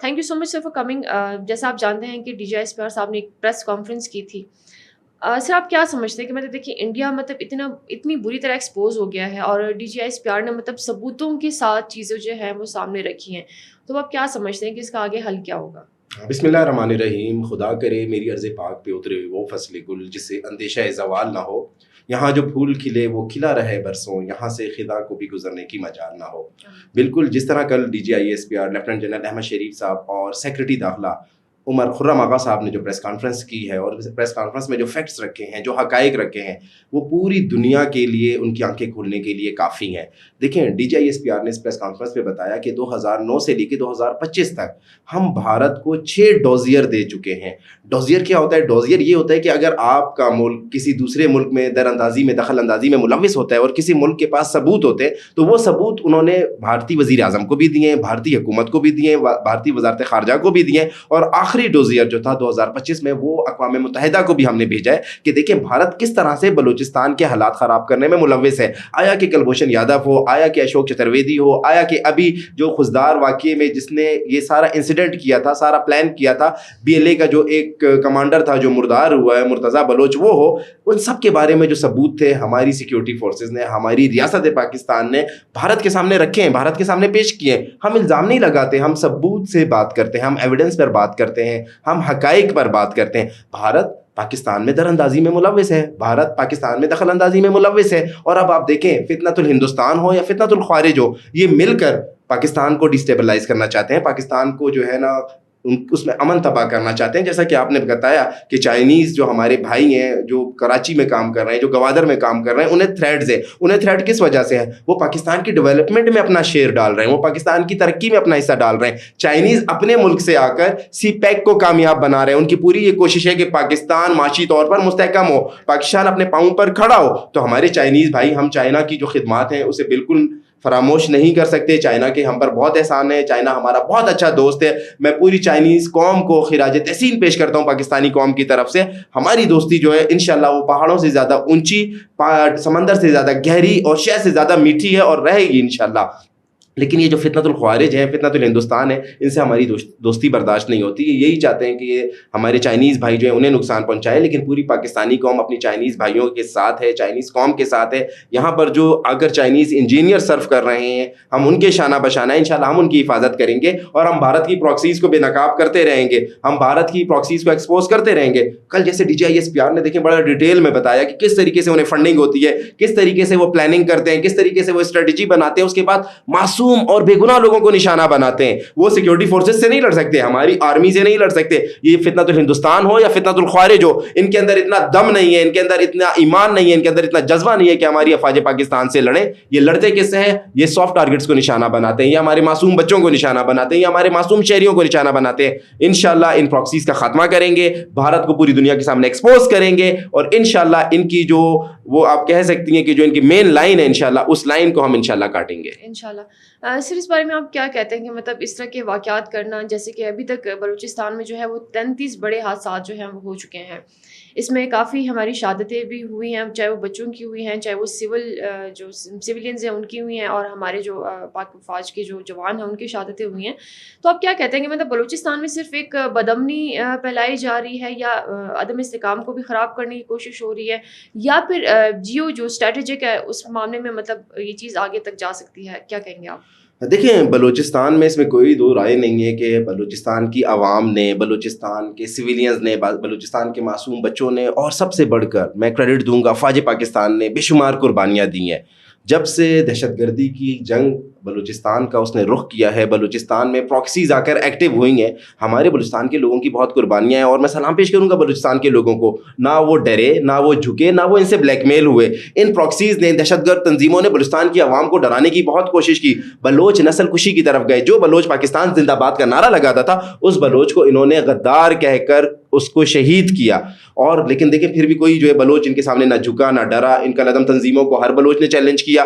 Thank you so much sir for coming. جیسا آپ جانتے ہیں کہ DGI صاحب نے ایک پریس کانفرنس کی تھی. سر آپ کیا سمجھتے ہیں کہ مطلب دیکھیے انڈیا مطلب اتنی بری طرح ایکسپوز ہو گیا ہے اور DGI نے مطلب ثبوتوں کے ساتھ چیزیں جو ہیں وہ سامنے رکھی ہیں, تو آپ کیا سمجھتے ہیں کہ اس کا آگے حل کیا ہوگا؟ بسم اللہ الرحمن الرحیم. خدا کرے میری عرض پاک پہ اترے وہ فصل گل جس سے اندیشہ زوال نہ ہو. یہاں جو پھول کھلے وہ کھلا رہے برسوں, یہاں سے خدا کو بھی گزرنے کی مجال نہ ہو. بالکل جس طرح کل DGI لیفٹیننٹ جنرل احمد شریف صاحب اور سیکرٹری داخلہ عمر خرم آغا صاحب نے جو پریس کانفرنس کی ہے اور پریس کانفرنس میں جو فیکٹس رکھے ہیں, جو حقائق رکھے ہیں, وہ پوری دنیا کے لیے ان کی آنکھیں کھولنے کے لیے کافی ہیں. دیکھیں DGI نے اس پریس کانفرنس میں بتایا کہ 2009 سے لے کے 2025 تک ہم بھارت کو 6 ڈوزیئر دے چکے ہیں. ڈوزیئر کیا ہوتا ہے؟ ڈوزیئر یہ ہوتا ہے کہ اگر آپ کا ملک کسی دوسرے ملک میں دخل اندازی میں ملوث ہوتا ہے اور کسی ملک کے پاس ثبوت ہوتے ہیں تو وہ ثبوت انہوں نے بھارتی وزیر اعظم کو بھی دیے ہیں, بھارتی حکومت کو بھی دیے ہیں, بھارتی وزارت خارجہ کو بھی دیے ہیں, اور آخری ڈوزیئر جو تھا 2025 میں وہ اقوام متحدہ کو بھی ہم نے بھیجا ہے کہ دیکھیں بھارت کس طرح سے بلوچستان کے حالات خراب کرنے میں ملوث ہے. آیا کہ کلبھوشن یادو ہو, آیا کہ اشوک چترویدی ہو, آیا کہ ابھی جو خزدار واقعے میں جس نے یہ سارا انسیڈنٹ کیا تھا, سارا پلان کیا تھا, BLA کا جو ایک کمانڈر تھا جو مردار ہوا ہے, مرتضیٰ بلوچ, وہ ہو, ان سب کے بارے میں جو ثبوت تھے ہماری سیکیورٹی فورسز نے, ہماری ریاست پاکستان نے بھارت کے سامنے رکھے ہیں, بھارت کے سامنے پیش کیے ہیں. ہم الزام نہیں لگاتے, ہم ثبوت سے بات کرتے ہیں, ہم ایویڈنس پر بات کرتے ہیں, ہم حقائق پر بات کرتے ہیں. بھارت پاکستان میں دراندازی میں ملوث ہے, بھارت پاکستان میں دخل اندازی میں ملوث ہے. اور اب آپ دیکھیں فتنۃ الہندوستان ہو یا فتنۃ الخوارج ہو, یہ مل کر پاکستان کو ڈیسٹیبلائز کرنا چاہتے ہیں, پاکستان کو جو ہے نا اس میں امن تباہ کرنا چاہتے ہیں. جیسا کہ آپ نے بتایا کہ چائنیز جو ہمارے بھائی ہیں جو کراچی میں کام کر رہے ہیں, جو گوادر میں کام کر رہے ہیں, انہیں تھریٹس ہے. انہیں تھریٹ کس وجہ سے ہے؟ وہ پاکستان کی ڈیولپمنٹ میں اپنا شیئر ڈال رہے ہیں, وہ پاکستان کی ترقی میں اپنا حصہ ڈال رہے ہیں. چائنیز اپنے ملک سے آ کر CPEC کو کامیاب بنا رہے ہیں. ان کی پوری یہ کوشش ہے کہ پاکستان معاشی طور پر مستحکم ہو, پاکستان اپنے پاؤں پر کھڑا ہو. تو ہمارے چائنیز بھائی, ہم چائنا کی جو خدمات ہیں اسے بالکل فراموش نہیں کر سکتے. چائنا کے ہم پر بہت احسان ہے, چائنا ہمارا بہت اچھا دوست ہے. میں پوری چائنیز قوم کو خراج تحسین پیش کرتا ہوں پاکستانی قوم کی طرف سے. ہماری دوستی جو ہے انشاءاللہ وہ پہاڑوں سے زیادہ اونچی, سمندر سے زیادہ گہری اور شہد سے زیادہ میٹھی ہے اور رہے گی انشاءاللہ. لیکن یہ جو فتنۃ الخوارج ہیں, فتنۃ الہندوستان ہے, ان سے ہماری دوستی برداشت نہیں ہوتی. یہ یہی چاہتے ہیں کہ یہ ہمارے چائنیز بھائی جو ہیں انہیں نقصان پہنچائے, لیکن پوری پاکستانی قوم اپنی چائنیز بھائیوں کے ساتھ ہے, چائنیز قوم کے ساتھ ہے. یہاں پر جو اگر چائنیز انجینئر سرو کر رہے ہیں, ہم ان کے شانہ بشانہ انشاءاللہ ہم ان کی حفاظت کریں گے, اور ہم بھارت کی پراکسیز کو بے نقاب کرتے رہیں گے, ہم بھارت کی پراکسیز کو ایکسپوز کرتے رہیں گے. کل جیسے DGI نے دیکھیں بڑا ڈیٹیل میں بتایا کہ کس طریقے سے انہیں فنڈنگ ہوتی ہے, کس طریقے سے وہ پلاننگ کرتے ہیں, کس طریقے سے وہ اسٹریٹجی بناتے ہیں, اس کے بعد معصوم اور بے گناہ لوگوں کو نشانہ بناتے ہیں. وہ سیکیورٹی فورسز سے نہیں لڑ سکتے, ہماری آرمی سے نہیں لڑ سکتے. یہ فتنۃ الہندوستان ہو یا فتنۃ الخوارج ہو, ان کے اندر اتنا دم نہیں ہے, ان کے اندر اتنا ایمان نہیں ہے, ان کے اندر اتنا جذبہ نہیں ہے کہ ہماری افواج پاکستان سے لڑیں. یہ لڑتے کس سے ہیں؟ یہ سافٹ ٹارگٹس کو نشانہ بناتے ہیں, یا ہمارے معصوم بچوں کو نشانہ بناتے ہیں, یا ہمارے معصوم شہریوں کو نشانہ بناتے ہیں. انشاءاللہ ان پراکسیز کا خاتمہ کریں گے, بھارت کو پوری دنیا کے سامنے ایکسپوز کریں گے, اور انشاءاللہ ان کی جو وہ آپ کہہ سکتی ہیں کہ جو ان کی مین لائن ہے, انشاءاللہ اس لائن کو ہم انشاءاللہ کاٹیں گے انشاءاللہ. سر اس بارے میں آپ کیا کہتے ہیں کہ مطلب اس طرح کے واقعات کرنا, جیسے کہ ابھی تک بلوچستان میں جو ہے وہ 33 بڑے حادثات جو ہیں وہ ہو چکے ہیں, اس میں کافی ہماری شہادتیں بھی ہوئی ہیں, چاہے وہ بچوں کی ہوئی ہیں, چاہے وہ جو سویلینز ہیں ان کی ہوئی ہیں, اور ہمارے جو پاک فوج کے جو جوان ہیں ان کی شہادتیں ہوئی ہیں. تو آپ کیا کہتے ہیں کہ مطلب بلوچستان میں صرف ایک بدامنی پھیلائی جا رہی ہے, یا عدم استحکام کو بھی خراب کرنے کی کوشش ہو رہی ہے, یا پھر جو اسٹریٹجک ہے اس معاملے میں مطلب یہ چیز آگے تک جا سکتی ہے؟ کیا کہیں گے آپ؟ دیکھیں بلوچستان میں اس میں کوئی دو رائے نہیں ہے کہ بلوچستان کی عوام نے, بلوچستان کے سویلینز نے, بلوچستان کے معصوم بچوں نے, اور سب سے بڑھ کر میں کریڈٹ دوں گا فوج پاکستان نے بے شمار قربانیاں دی ہیں. جب سے دہشت گردی کی جنگ بلوچستان کا اس نے رخ کیا ہے, بلوچستان میں پراکسیز آ کر ایکٹیو ہوئی ہیں, ہمارے بلوچستان کے لوگوں کی بہت قربانیاں ہیں, اور میں سلام پیش کروں گا بلوچستان کے لوگوں کو. نہ وہ ڈرے, نہ وہ جھکے, نہ وہ ان سے بلیک میل ہوئے. ان پراکسیز نے, دہشت گرد تنظیموں نے بلوچستان کی عوام کو ڈرانے کی بہت کوشش کی. بلوچ نسل کشی کی طرف گئے. جو بلوچ پاکستان زندہ باد کا نعرہ لگاتا تھا, اس بلوچ کو انہوں نے غدار کہہ کر اس کو شہید کیا. اور لیکن دیکھیں پھر بھی کوئی جو ہے بلوچ ان کے سامنے نہ جھکا نہ ڈرا. ان کا لدم تنظیموں کو ہر بلوچ نے چیلنج کیا.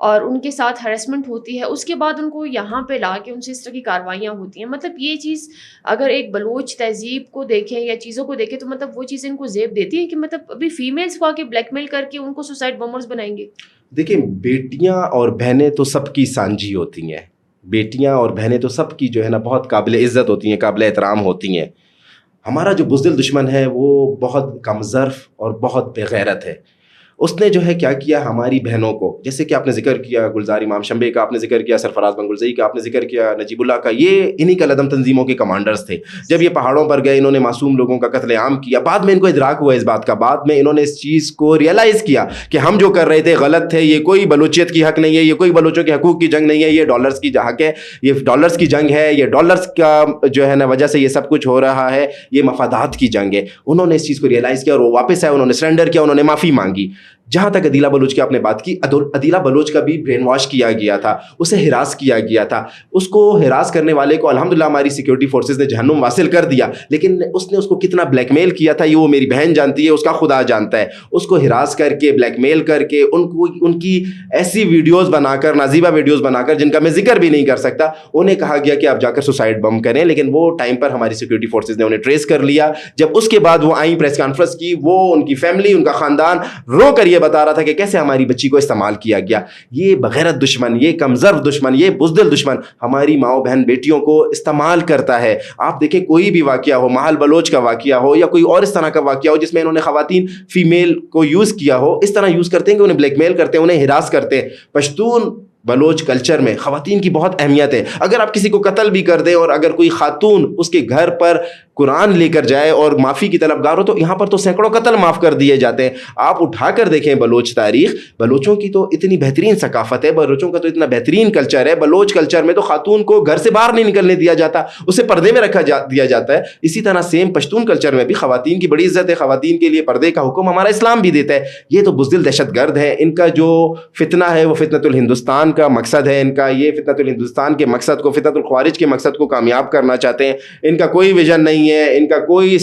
اور ان کے ساتھ ہراسمنٹ ہوتی ہے, اس کے بعد ان کو یہاں پہ لا کے ان سے اس طرح کی کاروائیاں ہوتی ہیں. مطلب یہ چیز اگر ایک بلوچ تہذیب کو دیکھیں یا چیزوں کو دیکھیں تو مطلب وہ چیزیں ان کو زیب دیتی ہیں کہ مطلب ابھی فیمیلس کو آ کے بلیک میل کر کے ان کو سوسائڈ بمرز بنائیں گے. دیکھیں بیٹیاں اور بہنیں تو سب کی سانجھی ہوتی ہیں, بیٹیاں اور بہنیں تو سب کی جو ہے نا بہت قابل عزت ہوتی ہیں, قابل احترام ہوتی ہیں. ہمارا جو بزدل دشمن ہے وہ بہت کم ظرف اور بہت بے غیرت ہے. اس نے جو ہے کیا کیا ہماری بہنوں کو, جیسے کہ آپ نے ذکر کیا گلزار امام شمبے کا, آپ نے ذکر کیا سرفراز بنگلزئی کا, آپ نے ذکر کیا نجیب اللہ کا, یہ انہی کا لدم تنظیموں کے کمانڈرز تھے. جب یہ پہاڑوں پر گئے انہوں نے معصوم لوگوں کا قتل عام کیا, بعد میں ان کو ادراک ہوا اس بات کا, بعد میں انہوں نے اس چیز کو ریئلائز کیا کہ ہم جو کر رہے تھے غلط تھے, یہ کوئی بلوچیت کی حق نہیں ہے, یہ کوئی بلوچوں کے حقوق کی جنگ نہیں ہے, یہ ڈالرز کی حق ہے, یہ ڈالرز کی جنگ ہے, یہ ڈالرز کا جو ہے نا وجہ سے یہ سب کچھ ہو رہا ہے, یہ مفادات کی جنگ ہے. انہوں نے اس چیز کو ریئلائز کیا اور وہ واپس آئے, انہوں نے سرنڈر کیا, انہوں نے معافی مانگی. جہاں تک عدیلہ بلوچ کی آپ نے بات کی, عدیلہ بلوچ کا بھی برین واش کیا گیا تھا, اسے ہراس کیا گیا تھا. اس کو ہراس کرنے والے کو الحمدللہ ہماری سیکورٹی فورسز نے جہنم واصل کر دیا, لیکن اس نے اس کو کتنا بلیک میل کیا تھا یہ وہ میری بہن جانتی ہے, اس کا خدا جانتا ہے. اس کو ہراس کر کے بلیک میل کر کے ان کی ایسی ویڈیوز بنا کر, نازیبہ ویڈیوز بنا کر جن کا میں ذکر بھی نہیں کر سکتا, انہیں کہا گیا کہ آپ جا کر سوسائڈ بم کریں. لیکن وہ ٹائم پر ہماری سیکورٹی فورسز نے انہیں ٹریس کر لیا. جب اس کے بعد وہ آئیں پریس کانفرنس کی, وہ ان کی فیملی, ان کا خاندان رو کر یہ بتا رہا تھا کہ کیسے ہماری بچی کو استعمال کیا گیا. یہ بغیرت دشمن, یہ کمزور دشمن, یہ بزدل دشمن ہماری ماؤں بہن بیٹیوں کو استعمال کرتا ہے. آپ دیکھیں کوئی بھی واقعہ ہو, محل بلوچ کا واقعہ ہو یا کوئی اور اس طرح کا واقعہ ہو جس میں انہوں نے خواتین فیمیل کو یوز کیا ہو, اس طرح یوز کرتے ہیں کہ انہیں بلیک میل کرتے ہیں, انہیں ہراس کرتے ہیں. پشتون بلوچ کلچر میں خواتین کی بہت اہمیت ہے. اگر آپ کسی کو قتل بھی کر دیں اور اگر کوئی خاتون اس کے گھر پر قرآن لے کر جائے اور معافی کی طلبگار ہو تو یہاں پر تو سینکڑوں قتل معاف کر دیے جاتے ہیں. آپ اٹھا کر دیکھیں بلوچ تاریخ, بلوچوں کی تو اتنی بہترین ثقافت ہے, بلوچوں کا تو اتنا بہترین کلچر ہے. بلوچ کلچر میں تو خاتون کو گھر سے باہر نہیں نکلنے دیا جاتا, اسے پردے میں رکھا دیا جاتا ہے. اسی طرح سیم پشتون کلچر میں بھی خواتین کی بڑی عزت ہے, خواتین کے لیے پردے کا حکم ہمارا اسلام بھی دیتا ہے. یہ تو بزدل دہشت گرد ہے, ان کا جو فتنہ ہے وہ فتنۃ الہندوستان کا مقصد ہے. ان کا یہ فتنۃ الہندوستان کے مقصد کو, فتنۃ الخوارج کے مقصد کو کامیاب کرنا چاہتے ہیں. ان کا کوئی ویژن نہیں ہے, ان کا کوئی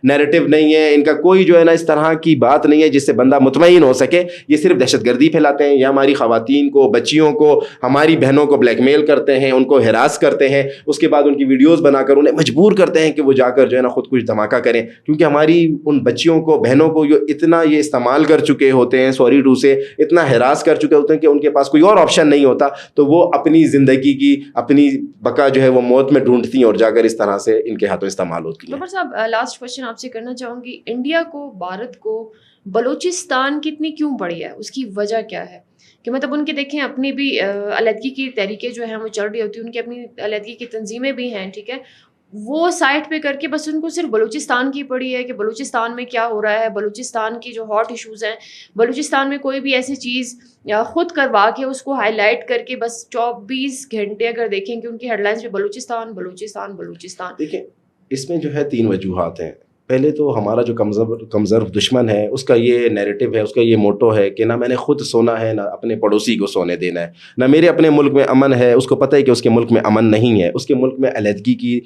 نیریٹو نہیں ہے, ان کا کوئی جو ہے نا اس طرح کی بات نہیں ہے جس سے بندہ مطمئن ہو سکے. یہ صرف دہشت گردی پھیلاتے ہیں, یہ ہماری خواتین کو, بچیوں کو, ہماری بہنوں کو بلیک میل کرتے ہیں, ان کو ہراس کرتے ہیں. اس کے بعد ان کی ویڈیوز بنا کر انہیں مجبور کرتے ہیں کہ وہ جا کر جو ہے نا خود کچھ دھماکہ کریں, کیونکہ ہماری ان بچیوں کو, بہنوں کو اتنا یہ استعمال کر چکے ہوتے ہیں, سوری ٹو سے اتنا ہراس کر چکے ہوتے ہیں کہ ان کے پاس کوئی اور آپشن نہیں ہوتا, تو وہ اپنی زندگی کی, اپنی بقا جو ہے وہ موت میں ڈھونڈتی ہیں اور جا کر اس طرح سے ان کے ہاتھوں استعمال ہوتی ہیں. صاحب لاسٹ کوشچن آپ سے کرنا چاہوں گی, انڈیا کو, بھارت کو بلوچستان کتنی کیوں پڑی ہے, اس کی وجہ کیا ہے؟ کہ مطلب ان کے دیکھیں اپنی بھی علیحدگی کی تحریکیں جو ہیں وہ چل رہی ہوتی ہیں, ان کی اپنی علیحدگی کی تنظیمیں بھی ہیں, ٹھیک ہے, وہ سائٹ پہ کر کے بس ان کو صرف بلوچستان کی پڑی ہے کہ بلوچستان میں کیا ہو رہا ہے, بلوچستان کی جو ہاٹ ایشوز ہیں, بلوچستان میں کوئی بھی ایسی چیز خود کروا کے اس کو ہائی لائٹ کر کے بس 24 گھنٹے اگر دیکھیں کہ ان کی ہیڈ لائنز پہ بلوچستان بلوچستان بلوچستان. دیکھیں اس میں جو ہے 3 وجوہات ہیں. پہلے تو ہمارا جو کمزور دشمن ہے اس کا یہ نیریٹو ہے, اس کا یہ موٹو ہے کہ نہ میں نے خود سونا ہے, نہ اپنے پڑوسی کو سونے دینا ہے, نہ میرے اپنے ملک میں امن ہے. اس کو پتہ ہے کہ اس کے ملک میں امن نہیں ہے, اس کے ملک میں علیحدگی کی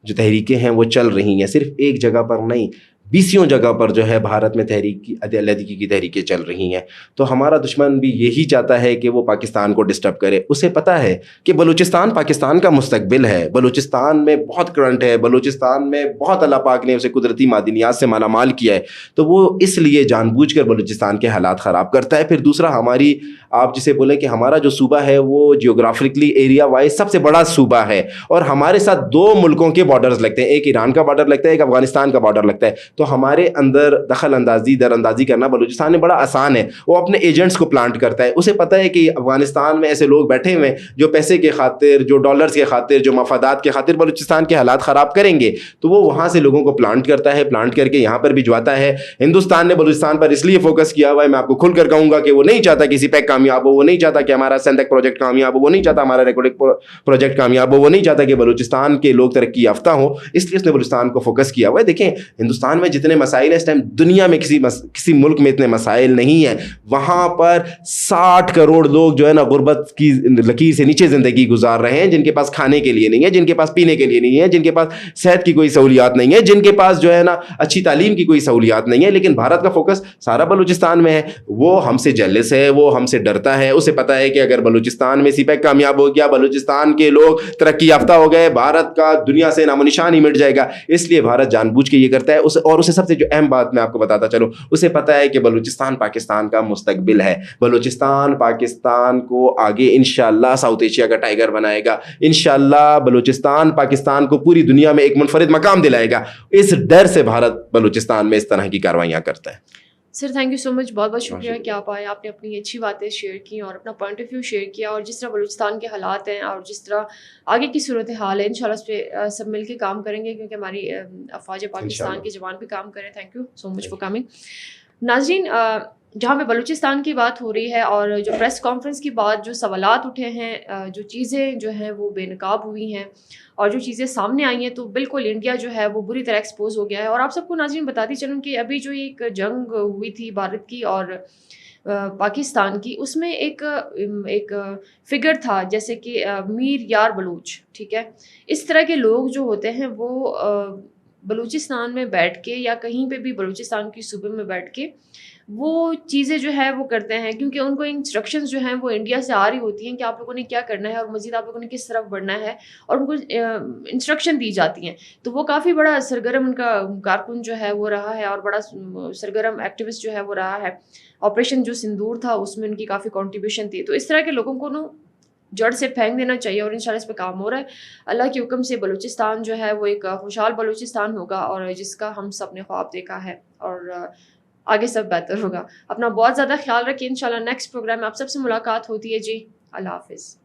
جو تحریکیں ہیں وہ چل رہی ہیں, صرف ایک جگہ پر نہیں, 20 جگہ پر جو ہے بھارت میں تحریک کی علیحدگی کی تحریکیں چل رہی ہیں. تو ہمارا دشمن بھی یہی چاہتا ہے کہ وہ پاکستان کو ڈسٹرب کرے. اسے پتہ ہے کہ بلوچستان پاکستان کا مستقبل ہے, بلوچستان میں بہت کرنٹ ہے, بلوچستان میں بہت اللہ پاک نے اسے قدرتی معدنیات سے مالا مال کیا ہے, تو وہ اس لیے جان بوجھ کر بلوچستان کے حالات خراب کرتا ہے. پھر دوسرا, ہماری آپ جسے بولیں کہ ہمارا جو صوبہ ہے وہ جیوگرافکلی ایریا وائز سب سے بڑا صوبہ ہے, اور ہمارے ساتھ 2 ملکوں کے بارڈرز لگتے ہیں, ایک ایران کا بارڈر لگتا ہے, ایک افغانستان کا بارڈر لگتا ہے. تو ہمارے اندر دخل اندازی, در اندازی کرنا بلوچستان میں بڑا آسان ہے. وہ اپنے ایجنٹس کو پلانٹ کرتا ہے, اسے پتہ ہے کہ افغانستان میں ایسے لوگ بیٹھے ہوئے ہیں جو پیسے کے خاطر, جو ڈالرز کے خاطر, جو مفادات کے خاطر بلوچستان کے حالات خراب کریں گے, تو وہ وہاں سے لوگوں کو پلانٹ کرتا ہے, پلانٹ کر کے یہاں پر بھجواتا ہے. ہندوستان نے بلوچستان پر اس لیے فوکس کیا ہوا ہے, میں آپ کو کھل کر کہوں گا, کہ وہ نہیں چاہتا کسی پیک کامیاب ہو, وہ نہیں چاہتا کہ ہمارا سندک پروجیکٹ کامیاب ہو, وہ نہیں چاہتا ہمارا ریکارڈنگ پروجیکٹ کامیاب ہو, وہ نہیں چاہتا کہ بلوچستان کے لوگ ترقی یافتہ ہوں, اس لیے اس نے بلوچستان کو فوکس کیا ہوا ہے. دیکھیں ہندوستان میں جتنے مسائل ہیں اس ٹائم دنیا میں کسی ملک میں اتنے مسائل نہیں ہیں. وہاں پر 60 کروڑ لوگ جو ہے نا غربت کی لکیر سے نیچے زندگی گزار رہے ہیں, جن کے پاس کھانے کے لیے نہیں ہے, جن کے پاس پینے کے لیے نہیں ہے, جن کے پاس صحت کی کوئی سہولیات نہیں ہے, جن کے پاس جو ہے نا اچھی تعلیم کی کوئی سہولیات نہیں ہے. لیکن بھارت کا فوکس سارا بلوچستان میں ہے. وہ ہم سے جیلس ہے, وہ ہم سے ڈرتا ہے. اسے پتا ہے کہ اگر بلوچستان میں سی پیک کامیاب ہو گیا, بلوچستان کے لوگ ترقی یافتہ ہو گئے, بھارت کا دنیا سے نام و نشان ہی مٹ جائے گا. اس لیے بھارت جان بوجھ کے یہ کرتا ہے. اور اسے سب سے جو اہم بات میں آپ کو بتاتا چلوں, اسے پتا ہے کہ بلوچستان پاکستان کا مستقبل ہے. بلوچستان پاکستان کو آگے انشاءاللہ ساؤتھ ایشیا کا ٹائیگر بنائے گا. انشاءاللہ بلوچستان پاکستان کو پوری دنیا میں ایک منفرد مقام دلائے گا. اس ڈر سے بھارت بلوچستان میں اس طرح کی کاروائیاں کرتا ہے. سر تھینک یو سو مچ, بہت بہت شکریہ کہ آپ آئے, آپ نے اپنی اچھی باتیں شیئر کی اور اپنا پوائنٹ آف ویو شیئر کیا, اور جس طرح بلوچستان کے حالات ہیں اور جس طرح آگے کی صورتحال ہے, انشاءاللہ اس پہ سب مل کے کام کریں گے, کیونکہ ہماری افواج پاکستان کے جوان بھی کام کریں. Thank you so much for coming. ناظرین, جہاں پہ بلوچستان کی بات ہو رہی ہے اور جو پریس کانفرنس کی بات, جو سوالات اٹھے ہیں, جو چیزیں جو ہیں وہ بے نقاب ہوئی ہیں اور جو چیزیں سامنے آئی ہیں, تو بالکل انڈیا جو ہے وہ بری طرح ایکسپوز ہو گیا ہے. اور آپ سب کو ناظرین بتاتی چلوں کہ ابھی جو ایک جنگ ہوئی تھی بھارت کی اور پاکستان کی, اس میں ایک فگر تھا جیسے کہ میر یار بلوچ, ٹھیک ہے. اس طرح کے لوگ جو ہوتے ہیں وہ بلوچستان میں بیٹھ کے یا کہیں پہ بھی بلوچستان کی صوبے میں بیٹھ کے وہ چیزیں جو ہے وہ کرتے ہیں, کیونکہ ان کو انسٹرکشنز جو ہیں وہ انڈیا سے آ رہی ہوتی ہیں کہ آپ لوگوں نے کیا کرنا ہے اور مزید آپ لوگوں نے کس طرف بڑھنا ہے, اور ان کو انسٹرکشن دی جاتی ہیں. تو وہ کافی بڑا سرگرم ان کا کارکن جو ہے وہ رہا ہے, اور بڑا سرگرم ایکٹیوسٹ جو ہے وہ رہا ہے. آپریشن جو سندور تھا اس میں ان کی کافی کنٹریبیوشن تھی. تو اس طرح کے لوگوں کو جڑ سے پھینک دینا چاہیے, اور انشاءاللہ اس پہ کام ہو رہا ہے. اللہ کے حکم سے بلوچستان جو ہے وہ ایک خوشحال بلوچستان ہوگا, اور جس کا ہم سب نے خواب دیکھا ہے, اور آگے سب بہتر ہوگا. اپنا بہت زیادہ خیال رکھیں. انشاءاللہ نیکسٹ پروگرام میں آپ سب سے ملاقات ہوتی ہے. جی اللہ حافظ.